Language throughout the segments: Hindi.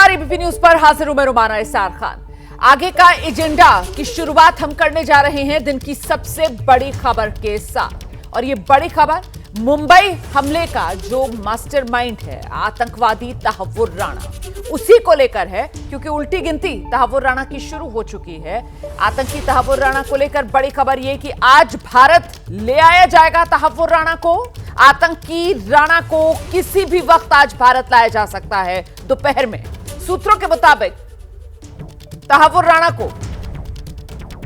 नमस्कार, एबीपी न्यूज पर हाजिर हूं मैं रुमाना इसार खान। आगे का एजेंडा की शुरुआत हम करने जा रहे हैं दिन की सबसे बड़ी खबर के साथ। और ये बड़ी खबर मुंबई हमले का जो मास्टरमाइंड है आतंकवादी तहव्वुर राणा, उसी को लेकर है, क्योंकि उल्टी गिनती तहव्वुर राणा की शुरू हो चुकी है। आतंकी तहव्वुर राणा को लेकर बड़ी खबर यह कि आज भारत ले आया जाएगा तहव्वुर राणा को। आतंकी राणा को किसी भी वक्त आज भारत लाया जा सकता है दोपहर में। सूत्रों के मुताबिक तहव्वुर राणा को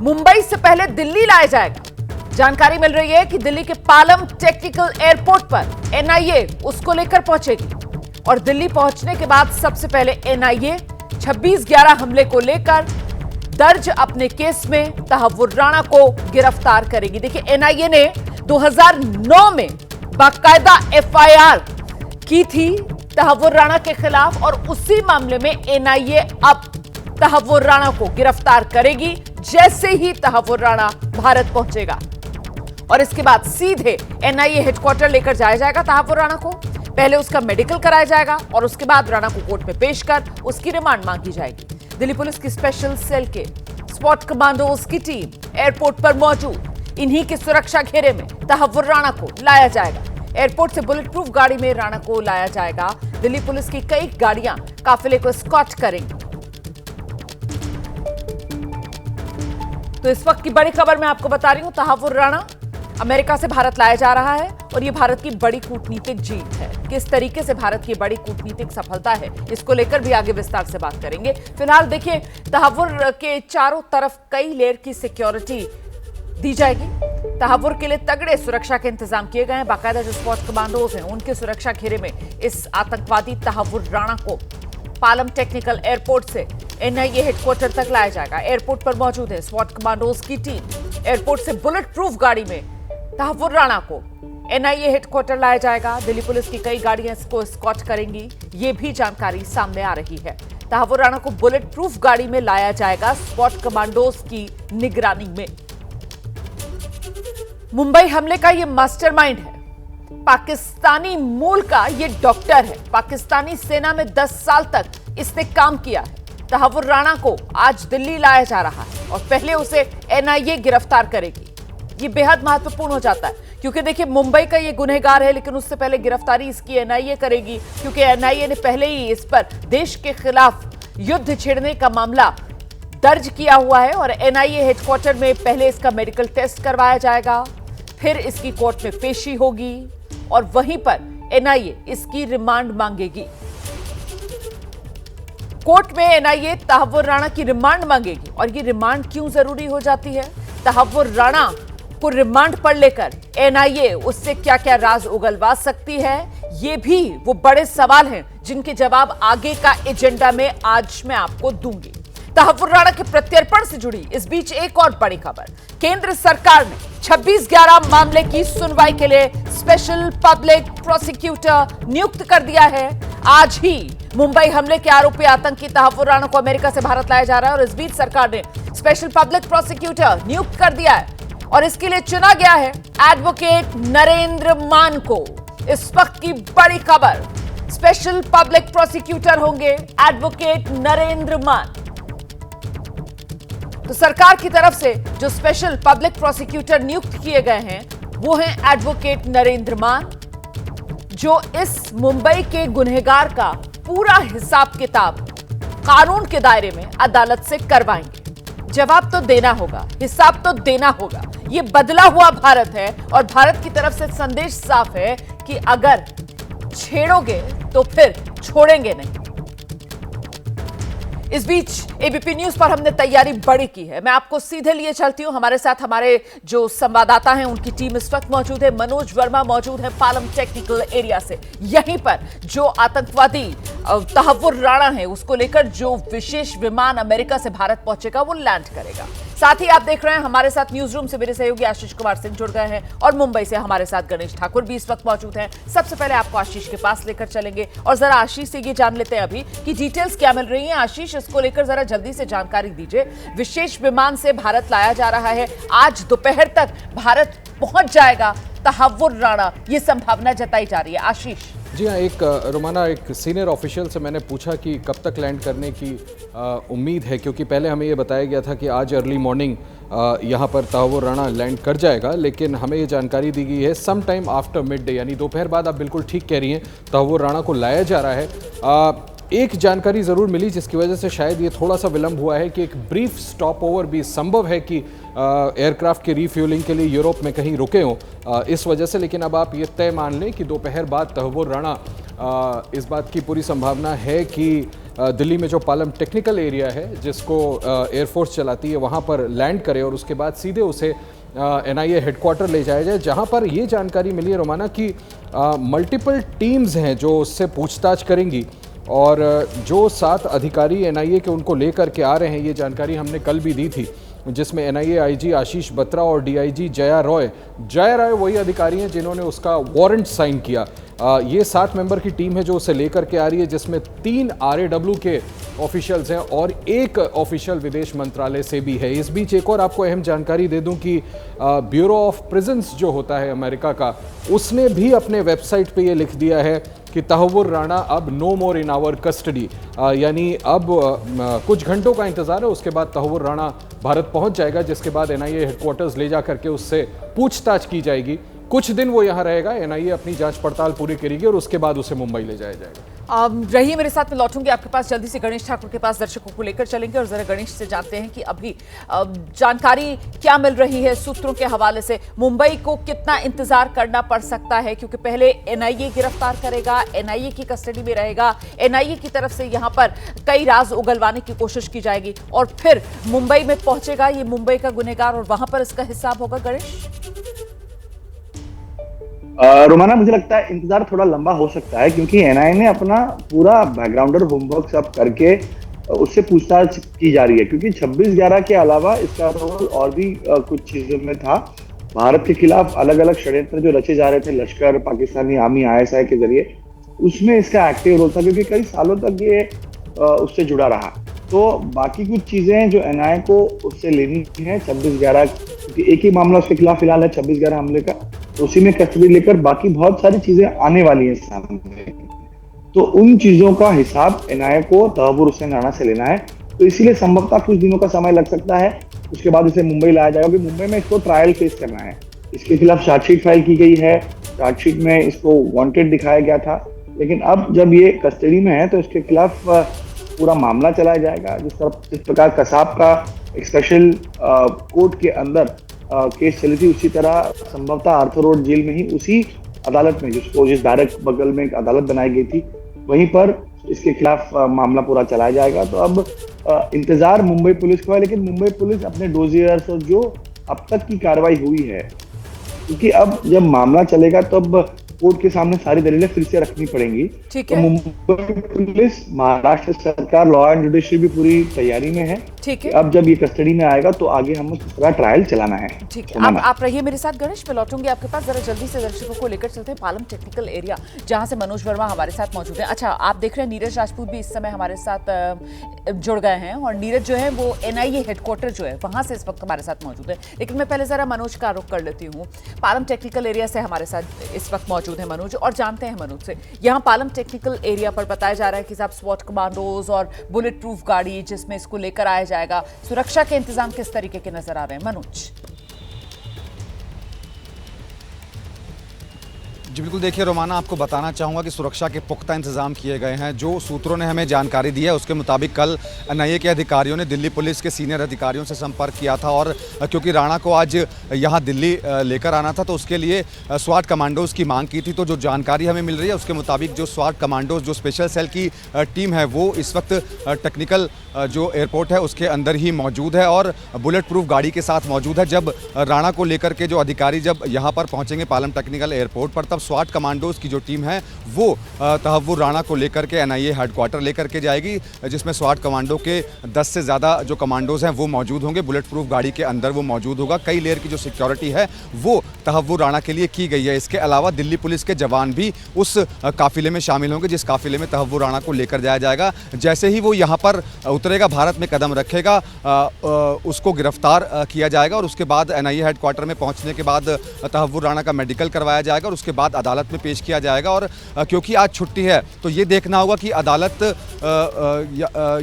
मुंबई से पहले दिल्ली लाया जाएगा। जानकारी मिल रही है कि दिल्ली के पालम टेक्निकल एयरपोर्ट पर एनआईए उसको लेकर पहुंचेगी और दिल्ली पहुंचने के बाद सबसे पहले एनआईए 26/11 हमले को लेकर दर्ज अपने केस में तहव्वुर राणा को गिरफ्तार करेगी। देखिए, एनआईए ने 2009 में बाकायदा एफआईआर की थी तहव्वुर राणा के खिलाफ और उसी मामले में एनआईए अब तहव्वुर राणा को गिरफ्तार करेगी जैसे ही तहव्वुर राणा भारत पहुंचेगा। और इसके बाद सीधे एनआईए हेडक्वार्टर लेकर जाया जाएगा तहव्वुर राणा को। पहले उसका मेडिकल कराया जाएगा और उसके बाद राणा को कोर्ट में पेश कर उसकी रिमांड मांगी जाएगी। दिल्ली पुलिस की स्पेशल सेल के स्पॉट कमांडोज की टीम एयरपोर्ट पर मौजूद, इन्हीं के सुरक्षा घेरे में तहव्वुर राणा को लाया जाएगा। एयरपोर्ट से बुलेट प्रूफ गाड़ी में राणा को लाया जाएगा। दिल्ली पुलिस की कई गाड़ियां काफिले को एस्कॉर्ट करेंगी। तो इस वक्त की बड़ी खबर मैं आपको बता रही हूं, तहव्वुर राणा अमेरिका से भारत लाया जा रहा है और यह भारत की बड़ी कूटनीतिक जीत है। किस तरीके से भारत की बड़ी कूटनीतिक सफलता है, इसको लेकर भी आगे विस्तार से बात करेंगे। फिलहाल देखिए, तहव्वुर के चारों तरफ कई लेयर की सिक्योरिटी दी जाएगी। तहव्वुर के लिए तगड़े सुरक्षा के इंतजाम किए गए हैं। बाकायदा जो स्पॉट कमांडोज हैं उनके सुरक्षा घेरे में इस आतंकवादी तहव्वुर राणा को पालम टेक्निकल एयरपोर्ट से एनआईए हेडक्वार्टर तक लाया जाएगा। एयरपोर्ट पर मौजूद है स्पॉट कमांडोज की टीम। एयरपोर्ट से बुलेट प्रूफ गाड़ी में तहव्वुर राणा को एनआईए हेडक्वार्टर लाया जाएगा। दिल्ली पुलिस की कई गाड़ियां इसको एस्कॉर्ट करेंगी, ये भी जानकारी सामने आ रही है। तहव्वुर राणा को बुलेट प्रूफ गाड़ी में लाया जाएगा स्पॉट कमांडोज की निगरानी में। मुंबई हमले का ये मास्टरमाइंड है, पाकिस्तानी मूल का ये डॉक्टर है। पाकिस्तानी सेना में 10 साल तक इसने काम किया है। तहव्वुर राणा को आज दिल्ली लाया जा रहा है और पहले उसे एनआईए गिरफ्तार करेगी। ये बेहद महत्वपूर्ण हो जाता है क्योंकि देखिए, मुंबई का ये गुनहगार है, लेकिन उससे पहले गिरफ्तारी इसकी एनआईए करेगी क्योंकि एनआईए ने पहले ही इस पर देश के खिलाफ युद्ध छेड़ने का मामला दर्ज किया हुआ है। और एनआईए हेडक्वार्टर में पहले इसका मेडिकल टेस्ट करवाया जाएगा, फिर इसकी कोर्ट में पेशी होगी और वहीं पर एनआईए इसकी रिमांड मांगेगी। कोर्ट में एनआईए तहव्वुर राणा की रिमांड मांगेगी। और ये रिमांड क्यों जरूरी हो जाती है? तहव्वुर राणा को रिमांड पर लेकर एनआईए उससे क्या क्या राज उगलवा सकती है, ये भी वो बड़े सवाल हैं जिनके जवाब आगे का एजेंडा में आज मैं आपको दूंगी। तहव्वुर राणा के प्रत्यर्पण से जुड़ी इस बीच एक और बड़ी खबर, केंद्र सरकार ने 26/11 मामले की सुनवाई के लिए स्पेशल पब्लिक प्रोसिक्यूटर नियुक्त कर दिया है। आज ही मुंबई हमले के आरोपी आतंकी तहव्वुर राणा को अमेरिका से भारत लाया जा रहा है और इस बीच सरकार ने स्पेशल पब्लिक प्रोसिक्यूटर नियुक्त कर दिया है और इसके लिए चुना गया है एडवोकेट नरेंद्र मान को। इस वक्त की बड़ी खबर, स्पेशल पब्लिक प्रोसिक्यूटर होंगे एडवोकेट नरेंद्र मान। तो सरकार की तरफ से जो स्पेशल पब्लिक प्रोसिक्यूटर नियुक्त किए गए हैं वो हैं एडवोकेट नरेंद्र मान, जो इस मुंबई के गुनहगार का पूरा हिसाब किताब कानून के दायरे में अदालत से करवाएंगे। जवाब तो देना होगा, हिसाब तो देना होगा। ये बदला हुआ भारत है और भारत की तरफ से संदेश साफ है कि अगर छेड़ोगे तो फिर छोड़ेंगे नहीं। इस बीच एबीपी न्यूज पर हमने तैयारी बड़ी की है। मैं आपको सीधे लिए चलती हूं। हमारे साथ हमारे जो संवाददाता हैं उनकी टीम इस वक्त मौजूद है। मनोज वर्मा मौजूद है पालम टेक्निकल एरिया से। यहीं पर जो आतंकवादी तहव्वुर राणा है उसको लेकर जो विशेष विमान अमेरिका से भारत पहुंचेगा वो लैंड करेगा। साथ ही आप देख रहे हैं हमारे साथ न्यूज रूम से मेरे सहयोगी आशीष कुमार सिंह जुड़ गए हैं और मुंबई से हमारे साथ गणेश ठाकुर भी इस वक्त मौजूद हैं। सबसे पहले आपको आशीष के पास लेकर चलेंगे और जरा आशीष से ये जान लेते हैं अभी कि डिटेल्स क्या मिल रही हैं। आशीष, इसको लेकर जरा जल्दी से जानकारी दीजिए। विशेष विमान से भारत लाया जा रहा है, आज दोपहर तक भारत पहुंच जाएगा तहव्वुर राणा, ये संभावना जताई जा रही है। आशीष। जी हाँ, रोमाना एक सीनियर ऑफिशियल से मैंने पूछा कि कब तक लैंड करने की उम्मीद है, क्योंकि पहले हमें ये बताया गया था कि आज अर्ली मॉर्निंग यहाँ पर तहव्वुर राणा लैंड कर जाएगा, लेकिन हमें ये जानकारी दी गई है some time after mid day, यानी दोपहर बाद। आप बिल्कुल ठीक कह रही हैं, तहव्वुर राणा को लाया जा रहा है। एक जानकारी ज़रूर मिली जिसकी वजह से शायद ये थोड़ा सा विलंब हुआ है कि एक ब्रीफ स्टॉप ओवर भी संभव है कि एयरक्राफ्ट के रीफ्यूलिंग के लिए यूरोप में कहीं रुके हों इस वजह से। लेकिन अब आप ये तय मान लें कि दोपहर बाद तहव्वुर राणा, इस बात की पूरी संभावना है कि दिल्ली में जो पालम टेक्निकल एरिया है जिसको एयरफोर्स चलाती है वहाँ पर लैंड करे और उसके बाद सीधे उसे NIA हेडक्वार्टर ले जाया जाए, जहाँ पर ये जानकारी मिली है रोमाना कि मल्टीपल टीम्स हैं जो उससे पूछताछ करेंगी और जो 7 अधिकारी NIA के उनको लेकर के आ रहे हैं, ये जानकारी हमने कल भी दी थी, जिसमें NIA IG आशीष बत्रा और DIG जया रॉय वही अधिकारी हैं जिन्होंने उसका वारंट साइन किया। ये 7 मेंबर की टीम है जो उसे लेकर के आ रही है, जिसमें 3 RAW के ऑफिशियल्स हैं और 1 ऑफिशियल विदेश मंत्रालय से भी है। इस बीच एक और आपको अहम जानकारी दे दूं कि ब्यूरो ऑफ प्रिजन्स जो होता है अमेरिका का, उसने भी अपने वेबसाइट पे ये लिख दिया है कि तहव्वुर राणा अब no more in our custody, यानी अब कुछ घंटों का इंतजार है, उसके बाद तहव्वुर राणा भारत पहुंच जाएगा, जिसके बाद NIA हेडक्वार्टर्स ले जा करके उससे पूछताछ की जाएगी। कुछ दिन वो यहाँ रहेगा, NIA अपनी जांच पड़ताल पूरी करेगी और उसके बाद उसे मुंबई ले जाया जाएगा। रही मेरे साथ में लौटूंगी आपके पास जल्दी से, गणेश ठाकुर के पास दर्शकों को लेकर चलेंगे और जरा गणेश से जानते हैं कि अभी जानकारी क्या मिल रही है सूत्रों के हवाले से। मुंबई को कितना इंतजार करना पड़ सकता है, क्योंकि पहले NIA गिरफ्तार करेगा, NIA की कस्टडी में रहेगा, NIA की तरफ से यहां पर कई राज उगलवाने की कोशिश की जाएगी और फिर मुंबई में पहुंचेगा ये मुंबई का गुनहगार और वहां पर इसका हिसाब होगा। गणेश, रोमाना, मुझे लगता है इंतजार थोड़ा लंबा हो सकता है, क्योंकि NIA ने अपना पूरा बैकग्राउंडर होमवर्क सब करके उससे पूछताछ की जा रही है, क्योंकि 26/11 के अलावा इसका रोल और भी कुछ चीजों में था। भारत के खिलाफ अलग अलग षड्यंत्र जो रचे जा रहे थे लश्कर, पाकिस्तानी आर्मी, ISI के जरिए, उसमें इसका एक्टिव रोल था, क्योंकि कई सालों तक ये उससे जुड़ा रहा। तो बाकी कुछ चीजें जो NIA को उससे लेनी है 26/11, क्योंकि एक ही मामला उसके खिलाफ फिलहाल है 26/11 हमले का, तो उसी में कस्टडी लेकर बाकी बहुत सारी चीजें आने वाली हैं सामने। तो उन चीजों का हिसाब NIA को तहव्वुर हुसैन राणा से लेना है, तो इसीलिए संभवतः कुछ दिनों का समय लग सकता है। उसके बाद इसे मुंबई लाया जाएगा, क्योंकि मुंबई में इसको ट्रायल फेस करना है। इसके खिलाफ चार्जशीट फाइल की गई है, चार्जशीट में इसको वांटेड दिखाया गया था, लेकिन अब जब ये कस्टडी में है तो इसके खिलाफ पूरा मामला चलाया जाएगा। जिस प्रकार कसाब का एक स्पेशल कोर्ट के अंदर केस चली थी, उसी तरह संभवतः आर्थर रोड जेल में ही उसी अदालत में, जिस बैरक बगल में एक अदालत बनाई गई थी, वहीं पर इसके खिलाफ मामला पूरा चलाया जाएगा। तो अब इंतजार मुंबई पुलिस को है, लेकिन मुंबई पुलिस अपने डोजियर्स और जो अब तक की कार्रवाई हुई है, क्योंकि अब जब मामला चलेगा तो अब कोर्ट के सामने सारी दलीलें फिर से रखनी पड़ेंगी। तो मुंबई पुलिस, महाराष्ट्र सरकार, लॉ एंड जुडिशरी भी पूरी तैयारी में है। ठीक है, अब जब ये कस्टडी में आएगा तो आगे हम उसका ट्रायल चलाना है। ठीक है, आप रहिए मेरे साथ गणेश, मैं लौटूंगी आपके पास। जरा जल्दी से दर्शकों को लेकर चलते हैं पालम टेक्निकल एरिया, जहां से मनोज वर्मा हमारे साथ मौजूद है। अच्छा, आप देख रहे हैं नीरज राजपूत भी इस समय हमारे साथ जुड़ गए हैं और नीरज जो है वो NIA हेडक्वार्टर जो है वहां से इस वक्त हमारे साथ मौजूद है। लेकिन मैं पहले जरा मनोज का रुख कर लेती हूँ। पालम टेक्निकल एरिया से हमारे साथ इस वक्त मौजूद है मनोज, और जानते हैं मनोज से, यहाँ पालम टेक्निकल एरिया पर बताया जा रहा है कि साहब स्वॉट कमांडोज और बुलेट प्रूफ गाड़ी जिसमें इसको लेकर आया जाएगा, सुरक्षा के इंतजाम किस तरीके के नजर आ रहे हैं मनोज? जी बिल्कुल, देखिए रोमाना, आपको बताना चाहूँगा कि सुरक्षा के पुख्ता इंतजाम किए गए हैं। जो सूत्रों ने हमें जानकारी दी है उसके मुताबिक कल NIA के अधिकारियों ने दिल्ली पुलिस के सीनियर अधिकारियों से संपर्क किया था, और क्योंकि राणा को आज यहाँ दिल्ली लेकर आना था तो उसके लिए स्वाट कमांडोज़ की मांग की थी। तो जो जानकारी हमें मिल रही है उसके मुताबिक जो स्वाट कमांडोज़, जो स्पेशल सेल की टीम है, वो इस वक्त टेक्निकल जो एयरपोर्ट है उसके अंदर ही मौजूद है और बुलेट प्रूफ गाड़ी के साथ मौजूद है। जब राणा को लेकर के जो अधिकारी जब यहाँ पर पहुँचेंगे पालम टेक्निकल एयरपोर्ट पर, तब स्वाट कमांडोज की जो टीम है वो तहव्वुर राणा को लेकर के NIA हेडक्वार्टर लेकर के जाएगी, जिसमें स्वाट कमांडो के 10 से ज़्यादा जो कमांडोज हैं वो मौजूद होंगे। बुलेट प्रूफ गाड़ी के अंदर वो मौजूद होगा। कई लेयर की जो सिक्योरिटी है वो तहव्वुर राणा के लिए की गई है। इसके अलावा दिल्ली पुलिस के जवान भी उस काफिले में शामिल होंगे जिस काफिले में तहव्वुर राणा को लेकर जाया जाएगा। जैसे ही वो यहाँ पर उतरेगा, भारत में कदम रखेगा, उसको गिरफ्तार किया जाएगा और उसके बाद एनआईए हेडक्वार्टर में पहुँचने के बाद तहव्वुर राणा का मेडिकल करवाया जाएगा और उसके बाद अदालत में पेश किया जाएगा। और क्योंकि आज छुट्टी है तो ये देखना होगा कि अदालत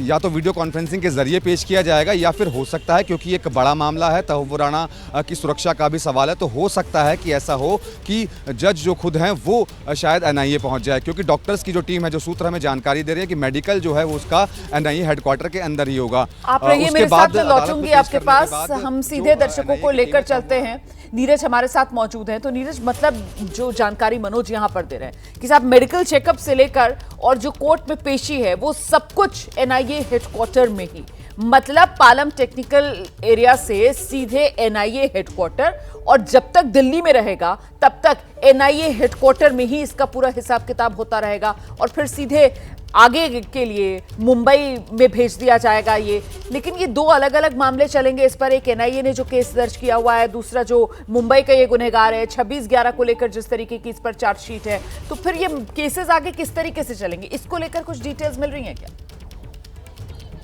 या तो वीडियो कॉन्फ्रेंसिंग के जरिए पेश किया जाएगा या फिर हो सकता है, क्योंकि एक बड़ा मामला है, तहव्वुर राणा की सुरक्षा का भी सवाल है, तो हो सकता है कि ऐसा हो कि जज जो खुद हैं वो शायद एनआईए पहुंच जाए, क्योंकि डॉक्टर्स की जो टीम है, जो सूत्र हमें जानकारी दे रही है कि मेडिकल जो है वो उसका एनआईए हेडक्वार्टर के अंदर ही होगा। आप रहिए मेरे साथ, मैं लौटूंगी आपके पास। हम सीधे दर्शकों को लेकर चलते हैं। नीरज हमारे साथ मौजूद हैं। तो नीरज, मतलब जो जानकारी मनोज यहाँ पर दे रहे हैं कि साहब मेडिकल चेकअप से लेकर और जो कोर्ट में पेशी है वो सब कुछ एनआईए हेडक्वार्टर में ही, मतलब पालम टेक्निकल एरिया से सीधे एनआईए हेडक्वार्टर, और जब तक दिल्ली में रहेगा तब तक एनआईए हेडक्वार्टर में ही इसका पूरा हिसाब किताब होता रहेगा और फिर सीधे आगे के लिए मुंबई में भेज दिया जाएगा ये। लेकिन ये दो अलग अलग मामले चलेंगे इस पर। एक एनआईए ने जो केस दर्ज किया हुआ है, दूसरा जो मुंबई का ये गुनहगार है 26/11 को लेकर जिस तरीके की इस पर चार्जशीट है, तो फिर ये केसेस आगे किस तरीके से चलेंगे, इसको लेकर कुछ डिटेल्स मिल रही हैं क्या?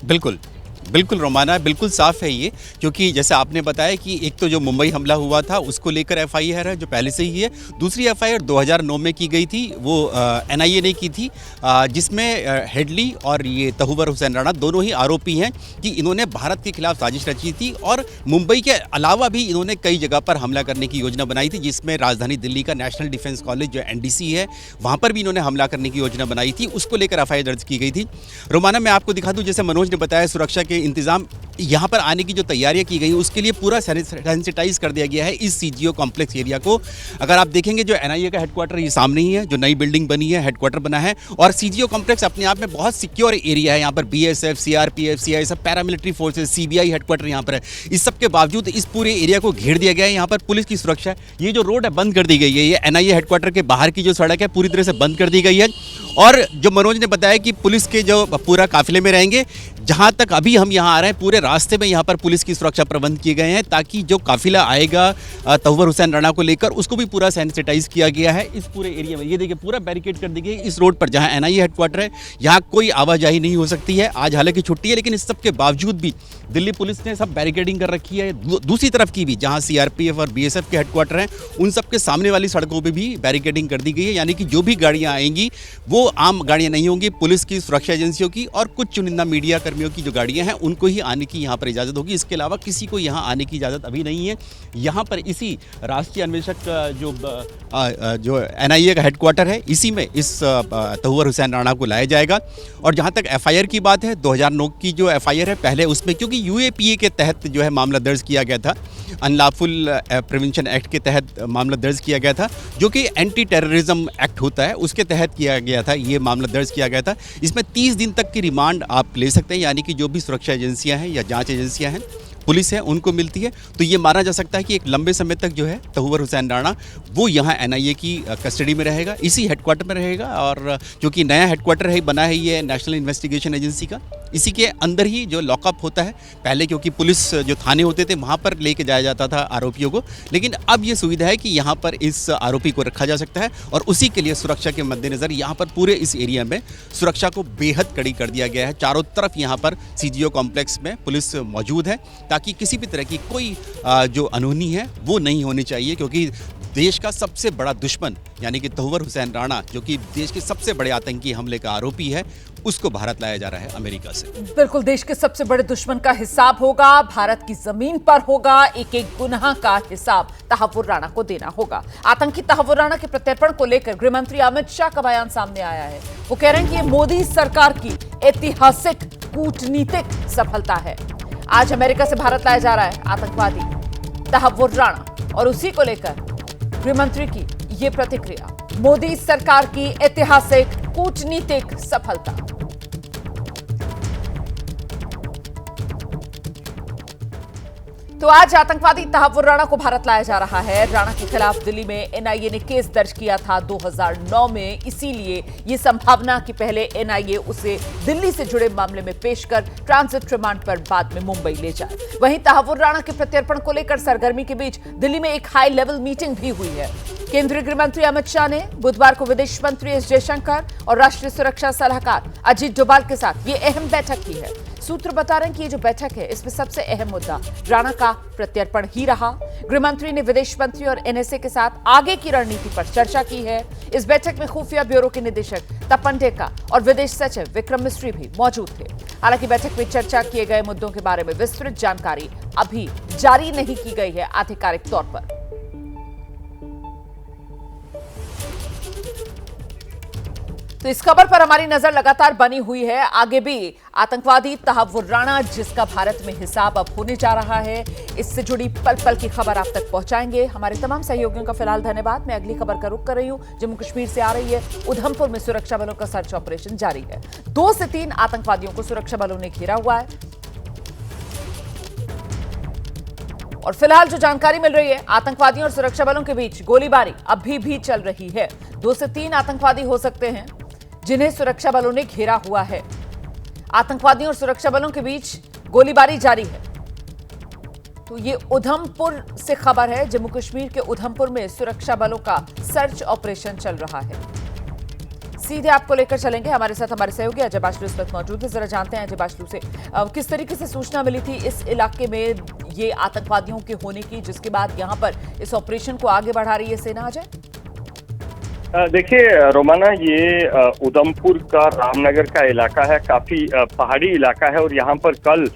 बिल्कुल बिल्कुल रोमाना, बिल्कुल साफ है ये, क्योंकि जैसे आपने बताया कि एक तो जो मुंबई हमला हुआ था उसको लेकर एफआईआर है जो पहले से ही है। दूसरी एफआईआर 2009 में की गई थी, वो एनआईए ने की थी, जिसमें हेडली और ये तहव्वुर हुसैन राणा दोनों ही आरोपी हैं कि इन्होंने भारत के खिलाफ साजिश रची थी और मुंबई के अलावा भी इन्होंने कई जगह पर हमला करने की योजना बनाई थी, जिसमें राजधानी दिल्ली का नेशनल डिफेंस कॉलेज जो एनडीसी है वहाँ पर भी इन्होंने हमला करने की योजना बनाई थी, उसको लेकर एफआईआर दर्ज की गई थी। रोमाना, मैं आपको दिखा दूँ, जैसे मनोज ने बताया, सुरक्षा के इंतजाम यहाँ पर आने की जो तैयारियां की गई उसके लिए पूरा सैनिटाइज कर दिया गया है इस सीजीओ कॉम्प्लेक्स एरिया को। अगर आप देखेंगे जो एनआईए का हेडक्वार्टर ये सामने ही है, जो नई बिल्डिंग बनी है, हेडक्वार्टर बना है, और सीजीओ कॉम्प्लेक्स अपने आप में बहुत सिक्योर एरिया है। यहाँ पर बीएसएफ, सीआरपीएफ, सीआई, सब पैरामिलिट्री फोर्सेज, सीबीआई हेडक्वार्टर यहाँ पर है। इस सब के बावजूद इस पूरे एरिया को घेर दिया गया है। यहाँ पर पुलिस की सुरक्षा है। ये जो रोड है बंद कर दी गई है, ये एनआईए हेडक्वार्टर के बाहर की जो सड़क है पूरी तरह से बंद कर दी गई है। और जो मनोज ने बताया कि पुलिस के जो पूरा काफिले में रहेंगे, जहाँ तक अभी हम यहाँ आ रहे हैं पूरे रास्ते में यहाँ पर पुलिस की सुरक्षा प्रबंध किए गए हैं, ताकि जो काफिला आएगा तहव्वुर हुसैन राणा को लेकर उसको भी पूरा सैनिटाइज किया गया है इस पूरे एरिया में। ये देखिए पूरा बैरिकेड कर दी गई इस रोड पर जहाँ एनआईए हेडक्वार्टर है, यहाँ कोई आवाजाही नहीं हो सकती है। आज हालांकि छुट्टी है, लेकिन इस सब के बावजूद भी दिल्ली पुलिस ने सब बैरिकेडिंग कर रखी है। दूसरी तरफ की भी जहाँ सीआरपीएफ और बीएसएफ के हेडक्वार्टर हैं, उन सब के सामने वाली सड़कों पर भी बैरिकेडिंग कर दी गई है, यानी कि जो भी गाड़ियाँ आएंगी वो आम गाड़ियाँ नहीं होंगी, पुलिस की, सुरक्षा एजेंसियों की और कुछ चुनिंदा मीडिया कर्मियों की जो गाड़ियाँ हैं उनको ही आने की यहाँ पर इजाज़त होगी। इसके अलावा किसी को यहाँ आने की इजाज़त अभी नहीं है। यहाँ पर इसी राष्ट्रीय अन्वेषक जो एनआईए का हेडक्वार्टर है, इसी में इस तहव्वुर हुसैन राणा को लाया जाएगा। और जहाँ तक एफआईआर की बात है, 2009 की जो एफआईआर है, पहले उसमें क्योंकि यूएपीए के तहत जो है मामला दर्ज किया गया था, अनलॉफुल प्रिवेंशन एक्ट के तहत मामला दर्ज किया गया था, जो कि एंटी टेररिज्म एक्ट होता है, उसके तहत किया गया था, ये मामला दर्ज किया गया था। इसमें 30 दिन तक की रिमांड आप ले सकते हैं, यानी कि जो भी सुरक्षा एजेंसियां हैं या जांच एजेंसियां हैं, पुलिस है, उनको मिलती है। तो ये माना जा सकता है कि एक लंबे समय तक जो है तहव्वुर हुसैन राणा वो यहाँ एनआईए की कस्टडी में रहेगा, इसी हेडक्वार्टर में रहेगा। और क्योंकि नया हेडक्वार्टर है, बना है ये नेशनल इन्वेस्टिगेशन एजेंसी का, इसी के अंदर ही जो लॉकअप होता है, पहले क्योंकि पुलिस जो थाने होते थे वहाँ पर लेके जाया जाता था आरोपियों को, लेकिन अब ये सुविधा है कि यहाँ पर इस आरोपी को रखा जा सकता है। और उसी के लिए सुरक्षा के मद्देनज़र यहाँ पर पूरे इस एरिया में सुरक्षा को बेहद कड़ी कर दिया गया है। चारों तरफ यहाँ पर सीजीओ कॉम्प्लेक्स में पुलिस मौजूद है, ताकि किसी भी तरह की कोई जो अनहोनी है वो नहीं होनी चाहिए, क्योंकि देश का सबसे बड़ा दुश्मन यानी कि तहव्वुर हुसैन राणा, जो कि देश के सबसे बड़े आतंकी हमले का आरोपी है, उसको भारत लाया जा रहा है अमेरिका से। बिल्कुल, देश के सबसे बड़े दुश्मन का हिसाब होगा, भारत की जमीन पर होगा, एक एक गुनाह का हिसाब तहव्वुर राणा को देना होगा। आतंकी तहव्वुर राणा के प्रत्यर्पण को लेकर गृह मंत्री अमित शाह का बयान सामने आया है। वो कह रहे हैं कि ये मोदी सरकार की ऐतिहासिक कूटनीतिक सफलता है। आज अमेरिका से भारत लाया जा रहा है आतंकवादी तहव्वुर राणा, और उसी को लेकर गृहमंत्री की ये प्रतिक्रिया, मोदी सरकार की ऐतिहासिक कूटनीतिक सफलता। तो आज आतंकवादी तहव्वुर राणा को भारत लाया जा रहा है। राणा के खिलाफ दिल्ली में एनआईए ने केस दर्ज किया था 2009 में, इसीलिए ये संभावना कि पहले एनआईए उसे दिल्ली से जुड़े मामले में पेश कर ट्रांजिट रिमांड पर बाद में मुंबई ले जाए। वहीं तहव्वुर राणा के प्रत्यर्पण को लेकर सरगर्मी के बीच दिल्ली में एक हाई लेवल मीटिंग भी हुई है। केंद्रीय गृह मंत्री अमित शाह ने बुधवार को विदेश मंत्री एस जयशंकर और राष्ट्रीय सुरक्षा सलाहकार अजीत डोभाल के साथ ये अहम बैठक की है। सूत्र बता रहे हैं कि ये जो बैठक है इसमें सबसे अहम मुद्दा राणा का प्रत्यर्पण ही रहा। गृह मंत्री ने विदेश मंत्री और एनएसए के साथ आगे की रणनीति पर चर्चा की है। इस बैठक में खुफिया ब्यूरो के निदेशक तपन टेका और विदेश सचिव विक्रम मिस्री भी मौजूद थे। हालांकि बैठक में चर्चा किए गए मुद्दों के बारे में विस्तृत जानकारी अभी जारी नहीं की गई है आधिकारिक तौर पर। तो इस खबर पर हमारी नजर लगातार बनी हुई है। आगे भी आतंकवादी तहव्वुर राणा जिसका भारत में हिसाब अब होने जा रहा है, इससे जुड़ी पल पल की खबर आप तक पहुंचाएंगे। हमारे तमाम सहयोगियों का फिलहाल धन्यवाद। मैं अगली खबर का रुख कर रही हूं। जम्मू कश्मीर से आ रही है। उधमपुर में सुरक्षा बलों का सर्च ऑपरेशन जारी है। 2 से 3 आतंकवादियों को सुरक्षा बलों ने घेरा हुआ है और फिलहाल जो जानकारी मिल रही है, आतंकवादियों और सुरक्षा बलों के बीच गोलीबारी अभी भी चल रही है। 2 से 3 आतंकवादी हो सकते हैं जिन्हें सुरक्षा बलों ने घेरा हुआ है। आतंकवादियों और सुरक्षा बलों के बीच गोलीबारी जारी है। तो ये उधमपुर से खबर है। जम्मू कश्मीर के उधमपुर में सुरक्षा बलों का सर्च ऑपरेशन चल रहा है। सीधे आपको लेकर चलेंगे। हमारे साथ हमारे सहयोगी अजय बाचलू इस वक्त मौजूद है। जरा जानते हैं अजय बाचलू से किस तरीके से सूचना मिली थी इस इलाके में ये आतंकवादियों के होने की, जिसके बाद यहां पर इस ऑपरेशन को आगे बढ़ा रही है सेना। अजय देखिए रोमाना, ये उधमपुर का रामनगर का इलाका है, काफी पहाड़ी इलाका है और यहाँ पर कल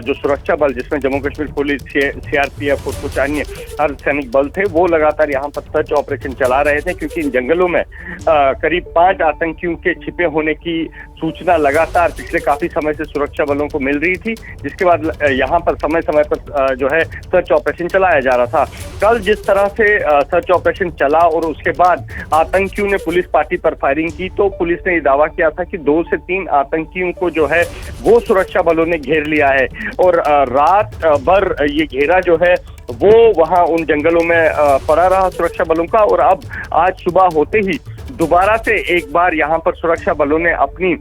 जो सुरक्षा बल जिसमें जम्मू कश्मीर पुलिस, सीआरपीएफ और कुछ अन्य अर्धसैनिक बल थे वो लगातार यहाँ पर सर्च ऑपरेशन चला रहे थे, क्योंकि इन जंगलों में करीब 5 आतंकियों के छिपे होने की सूचना लगातार पिछले काफी समय से सुरक्षा बलों को मिल रही थी, जिसके बाद यहाँ पर समय समय पर जो है सर्च ऑपरेशन चलाया जा रहा था। कल जिस तरह से सर्च ऑपरेशन चला और उसके बाद आतंकियों ने पुलिस पार्टी पर फायरिंग की, तो पुलिस ने ये दावा किया था कि 2 से 3 आतंकियों को जो है वो सुरक्षा बलों ने घेर लिया है और रात भर ये घेरा जो है वो वहां उन जंगलों में पड़ा रहा सुरक्षा बलों का। और अब आज सुबह होते ही दोबारा से एक बार यहाँ पर सुरक्षा बलों ने अपनी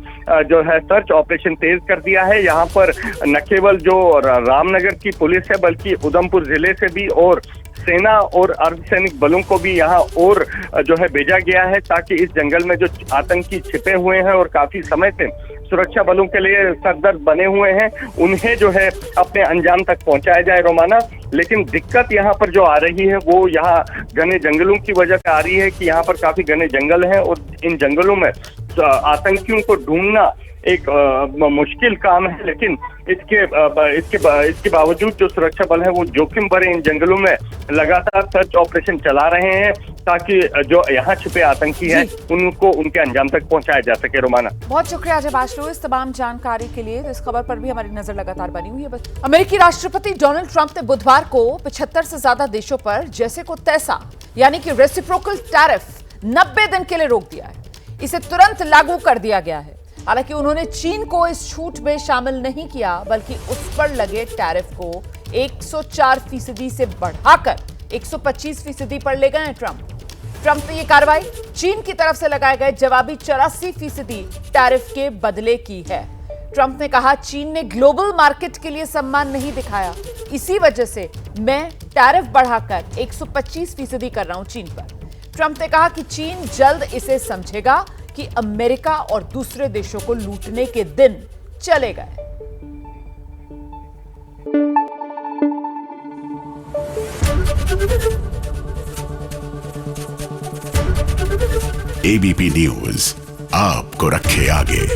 जो है सर्च ऑपरेशन तेज कर दिया है। यहाँ पर न केवल जो रामनगर की पुलिस है बल्कि उधमपुर जिले से भी और सेना और अर्धसैनिक बलों को भी यहाँ और जो है भेजा गया है, ताकि इस जंगल में जो आतंकी छिपे हुए हैं और काफी समय से सुरक्षा बलों के लिए सरदर्द बने हुए हैं, उन्हें जो है अपने अंजाम तक पहुंचाया जाए रोमाना। लेकिन दिक्कत यहाँ पर जो आ रही है वो यहाँ घने जंगलों की वजह से आ रही है कि यहाँ पर काफी घने जंगल हैं और इन जंगलों में आतंकियों को ढूंढना एक मुश्किल काम है। लेकिन इसके बावजूद जो सुरक्षा बल है वो जोखिम भरे इन जंगलों में लगातार सर्च ऑपरेशन चला रहे हैं, ताकि जो यहाँ छिपे आतंकी हैं उनको उनके अंजाम तक पहुंचाया जा सके। रोमाना, बहुत शुक्रिया अजय बाचलू इस तमाम जानकारी के लिए। तो इस खबर पर भी हमारी नजर लगातार बनी हुई है। अमेरिकी राष्ट्रपति डोनाल्ड ट्रंप ने बुधवार को 75 से ज्यादा देशों पर जैसे को तैसा यानी कि रेसिप्रोकल टैरिफ 90 दिन के लिए रोक दिया है। इसे तुरंत लागू कर दिया गया है। हालांकि उन्होंने चीन को इस छूट में शामिल नहीं किया, बल्कि उस पर लगे टैरिफ को 104% से बढ़ाकर 125% पर ले गए हैं ट्रंप ने यह कार्रवाई चीन की तरफ से लगाए गए जवाबी 84% टैरिफ के बदले की है। ट्रंप ने कहा, चीन ने ग्लोबल मार्केट के लिए सम्मान नहीं दिखाया, इसी वजह से मैं टैरिफ बढ़ाकर 125% कर रहा हूं चीन पर। ट्रंप ने कहा कि चीन जल्द इसे समझेगा कि अमेरिका और दूसरे देशों को लूटने के दिन चले गए। एबीपी न्यूज आपको रखे आगे।